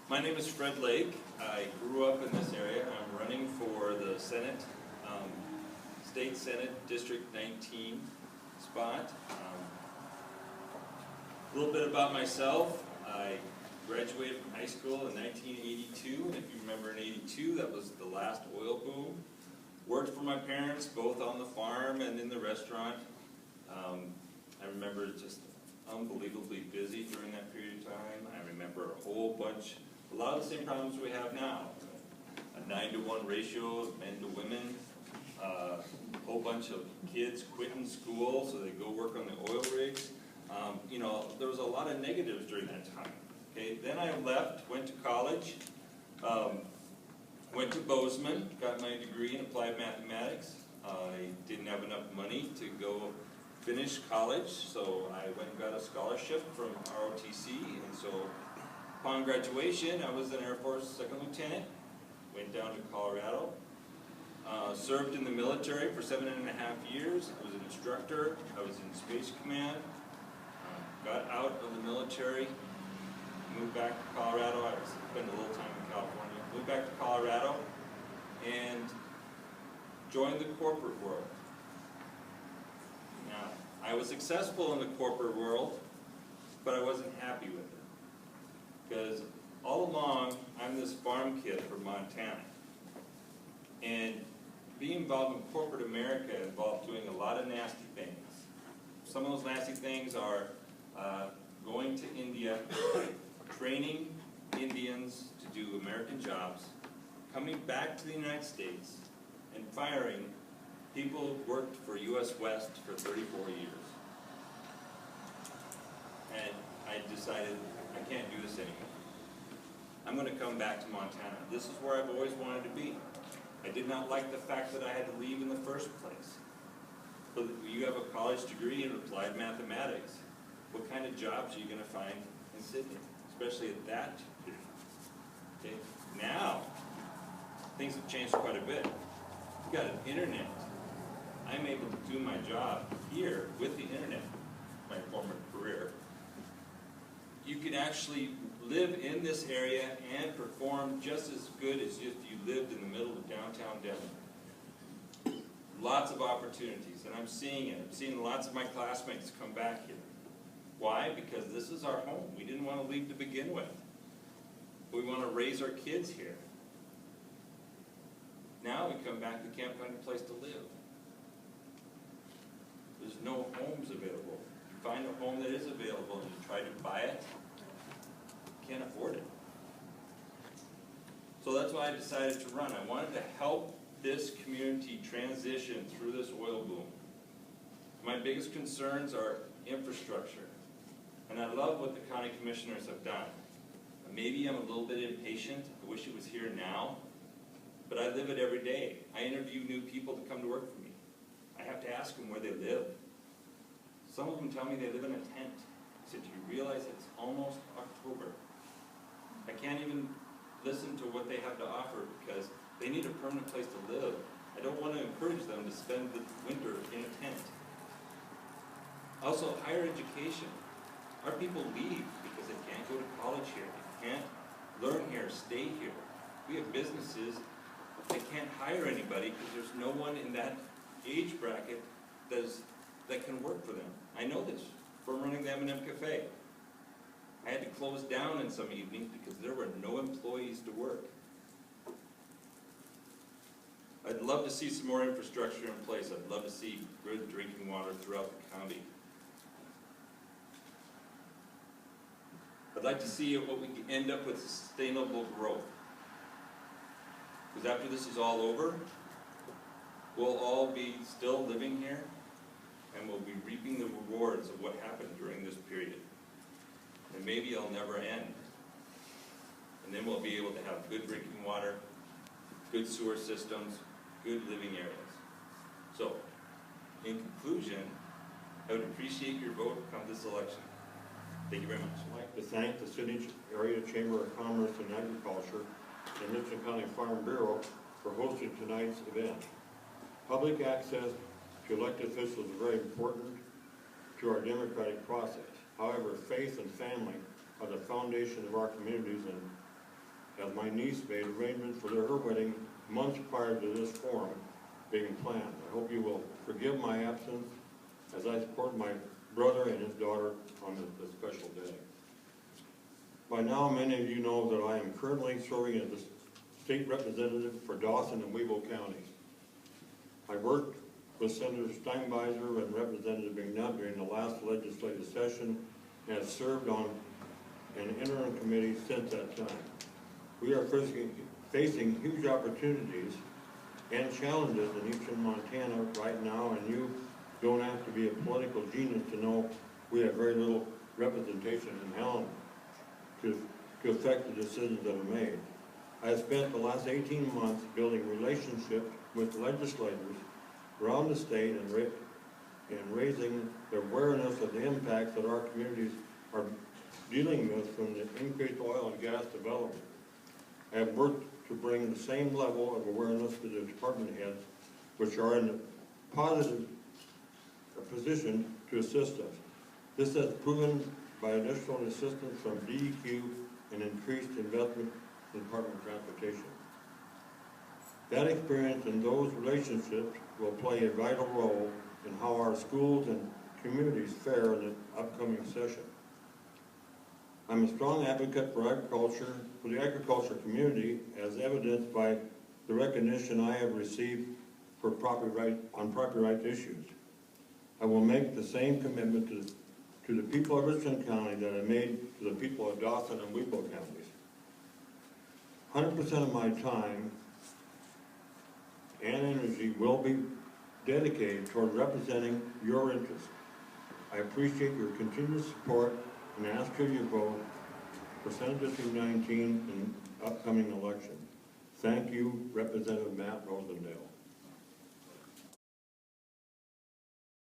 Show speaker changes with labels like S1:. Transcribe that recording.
S1: My name is Fred Lake. I grew up in this area. I'm running for the Senate, State Senate District 19 spot. A little bit about myself. I graduated from high school in 1982, and if you remember in 82, that was the last oil boom. Worked for my parents, both on the farm and in the restaurant. I remember just unbelievably busy during that period of time. I remember a lot of the same problems we have now. A 9-to-1 ratio of men to women, a whole bunch of kids quitting school so they go work on the oil rigs. There was a lot of negatives during that time. Okay, then I left, went to college, went to Bozeman, got my degree in applied mathematics. I didn't have enough money to go finish college, so I went and got a scholarship from ROTC, and so upon graduation, I was an Air Force second lieutenant, went down to Colorado, served in the military for 7.5 years. I was an instructor, I was in Space Command, got out of the military, moved back to Colorado. I spent a little time in California, moved back to Colorado, and joined the corporate world. Now, I was successful in the corporate world, but I wasn't happy with it. Because all along, I'm this farm kid from Montana. And being involved in corporate America involved doing a lot of nasty things. Some of those nasty things are going to India, training Indians to do American jobs, coming back to the United States, and firing people who worked for U.S. West for 34 years. And I decided I can't do this anymore. I'm going to come back to Montana. This is where I've always wanted to be. I did not like the fact that I had to leave in the first place. But you have a college degree in applied mathematics. What kind of jobs are you going to find in Sydney, especially at that period? Okay. Now, things have changed quite a bit. We've got an internet. I'm able to do my job here with the internet, my former career. You can actually live in this area and perform just as good as if you lived in the middle of downtown Denver. Lots of opportunities, and I'm seeing it. I'm seeing lots of my classmates come back here. Why? Because this is our home. We didn't want to leave to begin with. We want to raise our kids here. Now we come back, we can't find a place to live. There's no homes available. You find a home that is available and you try to buy it, you can't afford it. So that's why I decided to run. I wanted to help this community transition through this oil boom. My biggest concerns are infrastructure. And I love what the county commissioners have done. Maybe I'm a little bit impatient. I wish it was here now. But I live it every day. I interview new people to come to work for me. I have to ask them where they live. Some of them tell me they live in a tent. I said, do you realize it's almost October? I can't even listen to what they have to offer because they need a permanent place to live. I don't want to encourage them to spend the winter in a tent. Also, higher education. Our people leave because they can't go to college here. They can't learn here, stay here. We have businesses that can't hire anybody because there's no one in that age bracket that can work for them. I know this from running the M&M Cafe. I had to close down in some evenings because there were no employees to work. I'd love to see some more infrastructure in place. I'd love to see good drinking water throughout the county. I'd like to see what we can end up with sustainable growth. Because after this is all over, we'll all be still living here, and we'll be reaping the rewards of what happened during this period. And maybe it'll never end. And then we'll be able to have good drinking water, good sewer systems, good living areas. So, in conclusion, I would appreciate your vote come this election. Thank you very much.
S2: I'd like to thank the Sydney Area Chamber of Commerce and Agriculture and Richland County Farm Bureau for hosting tonight's event. Public access to elected officials is very important to our democratic process. However, faith and family are the foundation of our communities, and as my niece made arrangements for her wedding months prior to this forum being planned. I hope you will forgive my absence as I support my brother and his daughter on this special day. By now, many of you know that I am currently serving as the state representative for Dawson and Webull counties. I worked with Senator Steinbeiser and Representative McNutt during the last legislative session and have served on an interim committee since that time. We are facing huge opportunities and challenges in eastern Montana right now, and you don't have to be a political genius to know we have very little representation in Helena to affect the decisions that are made. I have spent the last 18 months building relationships with legislators around the state and raising the awareness of the impacts that our communities are dealing with from the increased oil and gas development. I have worked to bring the same level of awareness to the department heads, which are in a positive position to assist us. This has proven by additional assistance from DEQ and increased investment in Department of Transportation. That experience and those relationships will play a vital role in how our schools and communities fare in the upcoming session. I'm a strong advocate for the agriculture community, as evidenced by the recognition I have received for property rights issues. I will make the same commitment to the people of Richland County that I made to the people of Dawson and Webull counties. 100% of my time and energy will be dedicated toward representing your interests. I appreciate your continued support and ask you to vote for Senate District 19 in the upcoming election. Thank you, Representative Matt Rosendale.